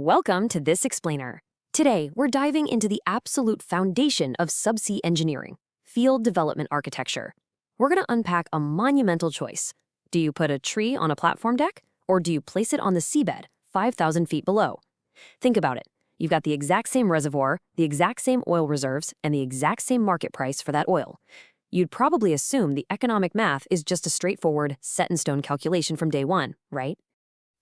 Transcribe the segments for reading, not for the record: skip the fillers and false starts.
Welcome to This Explainer. Today, we're diving into the absolute foundation of subsea engineering, field development architecture. We're going to unpack a monumental choice. Do you put a tree on a platform deck, or do you place it on the seabed, 5,000 feet below? Think about it. You've got the exact same reservoir, the exact same oil reserves, and the exact same market price for that oil. You'd probably assume the economic math is just a straightforward, set-in-stone calculation from day one, right?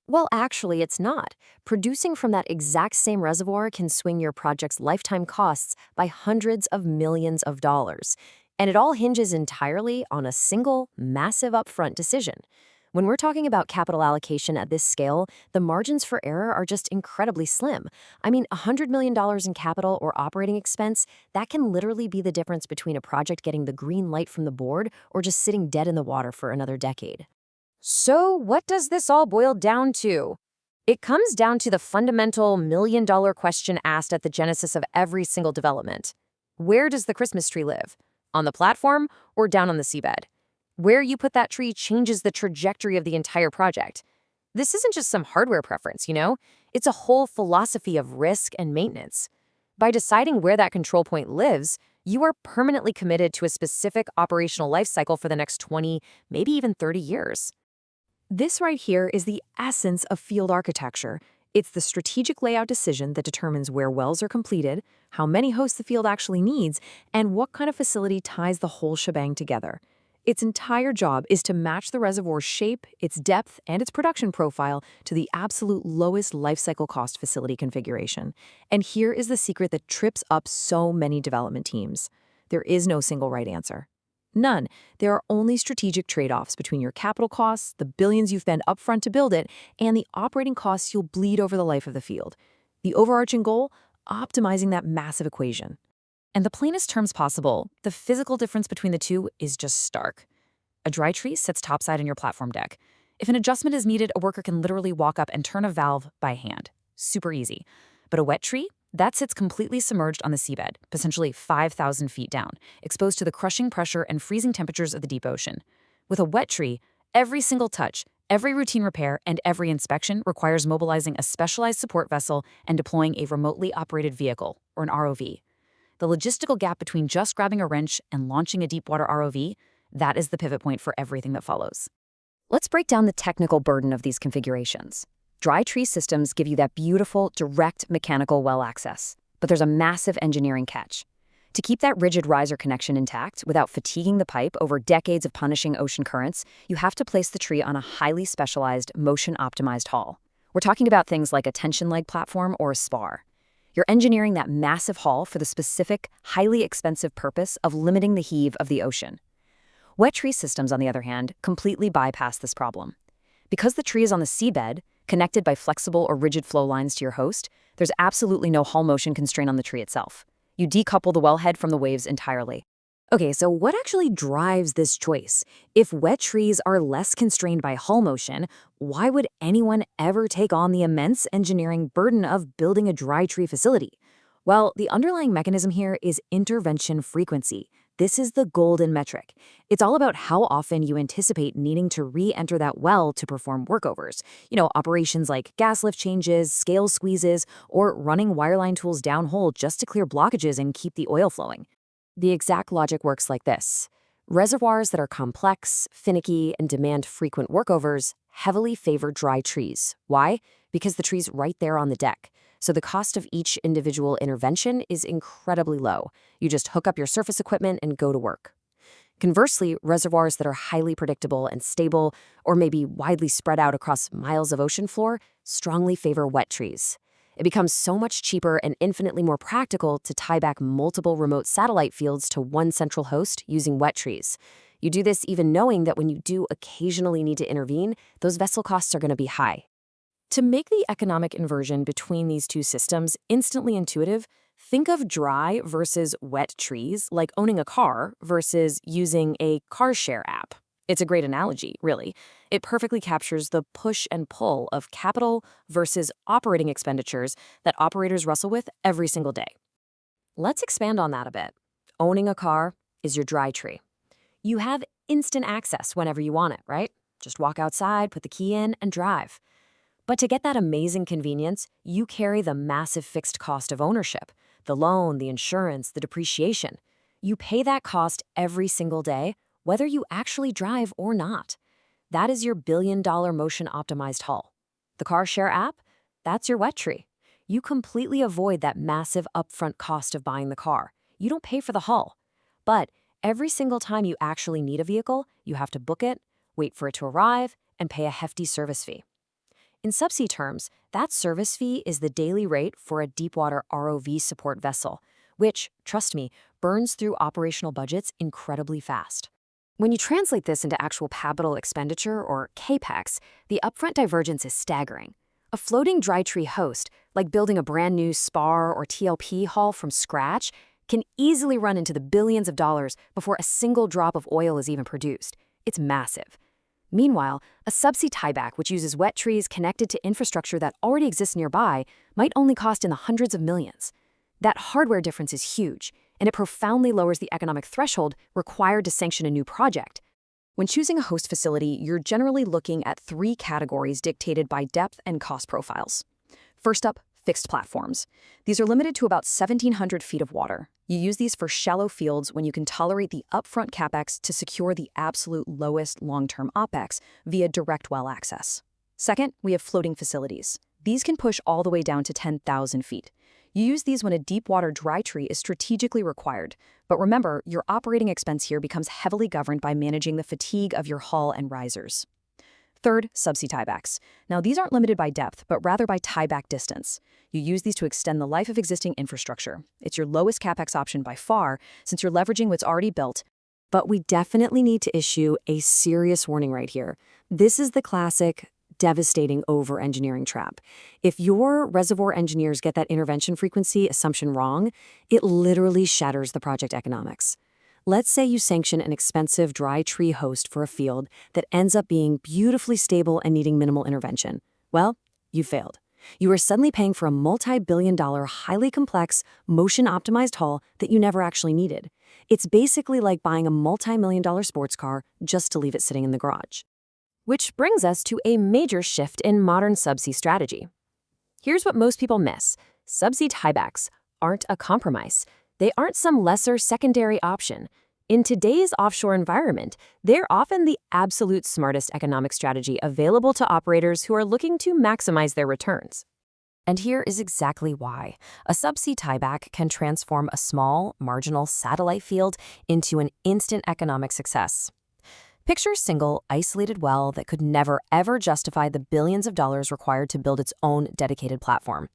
Well, actually, it's not. Producing from that exact same reservoir can swing your project's lifetime costs by hundreds of millions of dollars. And it all hinges entirely on a single, massive upfront decision. When we're talking about capital allocation at this scale, the margins for error are just incredibly slim. I mean, $100 million in capital or operating expense, that can literally be the difference between a project getting the green light from the board or just sitting dead in the water for another decade. So what does this all boil down to? It comes down to the fundamental million-dollar question asked at the genesis of every single development. Where does the Christmas tree live? On the platform or down on the seabed? Where you put that tree changes the trajectory of the entire project. This isn't just some hardware preference, It's a whole philosophy of risk and maintenance. By deciding where that control point lives, you are permanently committed to a specific operational life cycle for the next 20, maybe even 30 years. This right here is the essence of field architecture. It's the strategic layout decision that determines where wells are completed, how many hosts the field actually needs, and what kind of facility ties the whole shebang together. Its entire job is to match the reservoir's shape, its depth, and its production profile to the absolute lowest lifecycle cost facility configuration. And here is the secret that trips up so many development teams. There is no single right answer. None. There are only strategic trade-offs between your capital costs, the billions you spend upfront to build it, and the operating costs you'll bleed over the life of the field. The overarching goal? Optimizing that massive equation. In the plainest terms possible, the physical difference between the two is just stark. A dry tree sits topside on your platform deck. If an adjustment is needed, a worker can literally walk up and turn a valve by hand. Super easy. But a wet tree? That sits completely submerged on the seabed, potentially 5,000 feet down, exposed to the crushing pressure and freezing temperatures of the deep ocean. With a wet tree, every single touch, every routine repair, and every inspection requires mobilizing a specialized support vessel and deploying a remotely operated vehicle, or an ROV. The logistical gap between just grabbing a wrench and launching a deepwater ROV, that is the pivot point for everything that follows. Let's break down the technical burden of these configurations. Dry tree systems give you that beautiful, direct mechanical well access. But there's a massive engineering catch. To keep that rigid riser connection intact without fatiguing the pipe over decades of punishing ocean currents, you have to place the tree on a highly specialized, motion-optimized hull. We're talking about things like a tension leg platform or a spar. You're engineering that massive hull for the specific, highly expensive purpose of limiting the heave of the ocean. Wet tree systems, on the other hand, completely bypass this problem. Because the tree is on the seabed, connected by flexible or rigid flow lines to your host, there's absolutely no hull motion constraint on the tree itself. You decouple the wellhead from the waves entirely. Okay, so what actually drives this choice? If wet trees are less constrained by hull motion, why would anyone ever take on the immense engineering burden of building a dry tree facility? Well, the underlying mechanism here is intervention frequency. This is the golden metric. It's all about how often you anticipate needing to re-enter that well to perform workovers. Operations like gas lift changes, scale squeezes, or running wireline tools downhole just to clear blockages and keep the oil flowing. The exact logic works like this. Reservoirs that are complex, finicky, and demand frequent workovers heavily favor dry trees. Why? Because the tree's right there on the deck. So the cost of each individual intervention is incredibly low. You just hook up your surface equipment and go to work. Conversely, reservoirs that are highly predictable and stable, or maybe widely spread out across miles of ocean floor, strongly favor wet trees. It becomes so much cheaper and infinitely more practical to tie back multiple remote satellite fields to one central host using wet trees. You do this even knowing that when you do occasionally need to intervene, those vessel costs are going to be high. To make the economic inversion between these two systems instantly intuitive, think of dry versus wet trees like owning a car versus using a car share app. It's a great analogy, really. It perfectly captures the push and pull of capital versus operating expenditures that operators wrestle with every single day. Let's expand on that a bit. Owning a car is your dry tree. You have instant access whenever you want it, right? Just walk outside, put the key in, and drive. But to get that amazing convenience, you carry the massive fixed cost of ownership, the loan, the insurance, the depreciation. You pay that cost every single day, whether you actually drive or not. That is your billion-dollar motion-optimized hull. The Car Share app? That's your wet tree. You completely avoid that massive upfront cost of buying the car. You don't pay for the hull. But every single time you actually need a vehicle, you have to book it, wait for it to arrive, and pay a hefty service fee. In Subsea terms, that service fee is the daily rate for a deepwater ROV support vessel, which, trust me, burns through operational budgets incredibly fast. When you translate this into actual capital expenditure, or CAPEX, the upfront divergence is staggering. A floating dry tree host, like building a brand new spar or TLP hull from scratch, can easily run into the billions of dollars before a single drop of oil is even produced. It's massive. Meanwhile, a subsea tieback, which uses wet trees connected to infrastructure that already exists nearby, might only cost in the hundreds of millions. That hardware difference is huge, and it profoundly lowers the economic threshold required to sanction a new project. When choosing a host facility, you're generally looking at 3 categories dictated by depth and cost profiles. First up, fixed platforms. These are limited to about 1,700 feet of water. You use these for shallow fields when you can tolerate the upfront capex to secure the absolute lowest long-term opex via direct well access. Second, we have floating facilities. These can push all the way down to 10,000 feet. You use these when a deep-water dry tree is strategically required. But remember, your operating expense here becomes heavily governed by managing the fatigue of your hull and risers. Third, subsea tiebacks. Now, these aren't limited by depth, but rather by tieback distance. You use these to extend the life of existing infrastructure. It's your lowest capex option by far, since you're leveraging what's already built. But we definitely need to issue a serious warning right here. This is the classic, devastating over-engineering trap. If your reservoir engineers get that intervention frequency assumption wrong, it literally shatters the project economics. Let's say you sanction an expensive dry tree host for a field that ends up being beautifully stable and needing minimal intervention. Well, you failed. You are suddenly paying for a multi-billion-dollar, highly complex, motion-optimized hull that you never actually needed. It's basically like buying a multi-million-dollar sports car just to leave it sitting in the garage. Which brings us to a major shift in modern subsea strategy. Here's what most people miss. Subsea tiebacks aren't a compromise. They aren't some lesser secondary option. In today's offshore environment, they're often the absolute smartest economic strategy available to operators who are looking to maximize their returns. And here is exactly why. A subsea tieback can transform a small, marginal satellite field into an instant economic success. Picture a single, isolated well that could never, ever justify the billions of dollars required to build its own dedicated platform.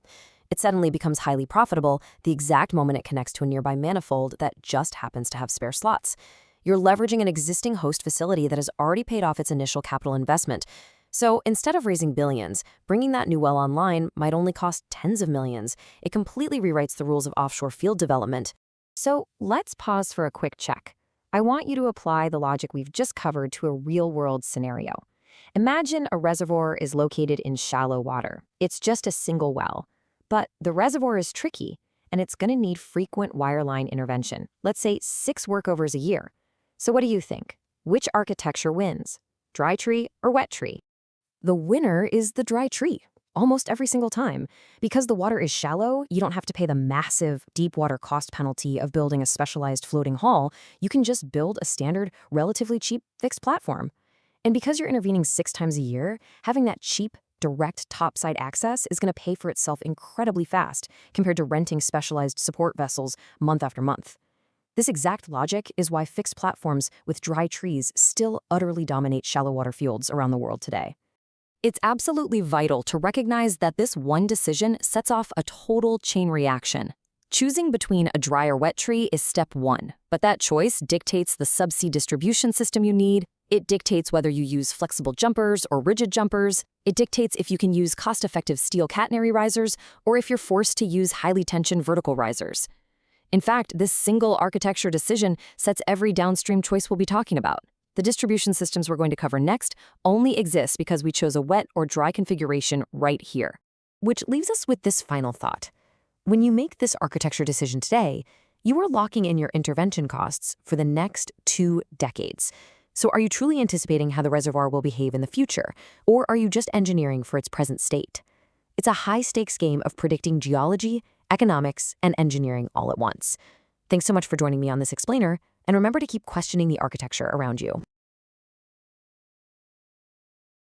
It suddenly becomes highly profitable the exact moment it connects to a nearby manifold that just happens to have spare slots. You're leveraging an existing host facility that has already paid off its initial capital investment. So instead of raising billions, bringing that new well online might only cost tens of millions. It completely rewrites the rules of offshore field development. So let's pause for a quick check. I want you to apply the logic we've just covered to a real-world scenario. Imagine a reservoir is located in shallow water. It's just a single well. But the reservoir is tricky, and it's going to need frequent wireline intervention, let's say 6 workovers a year. So what do you think? Which architecture wins? Dry tree or wet tree? The winner is the dry tree, almost every single time. Because the water is shallow, you don't have to pay the massive deep water cost penalty of building a specialized floating hull. You can just build a standard, relatively cheap fixed platform. And because you're intervening 6 times a year, having that cheap, direct topside access is going to pay for itself incredibly fast compared to renting specialized support vessels month after month. This exact logic is why fixed platforms with dry trees still utterly dominate shallow water fields around the world today. It's absolutely vital to recognize that this one decision sets off a total chain reaction. Choosing between a dry or wet tree is step 1, but that choice dictates the subsea distribution system you need. It dictates whether you use flexible jumpers or rigid jumpers. It dictates if you can use cost-effective steel catenary risers or if you're forced to use highly tensioned vertical risers. In fact, this single architecture decision sets every downstream choice we'll be talking about. The distribution systems we're going to cover next only exist because we chose a wet or dry configuration right here. Which leaves us with this final thought. When you make this architecture decision today, you are locking in your intervention costs for the next 2 decades. So are you truly anticipating how the reservoir will behave in the future, or are you just engineering for its present state? It's a high-stakes game of predicting geology, economics, and engineering all at once. Thanks so much for joining me on this explainer, and remember to keep questioning the architecture around you.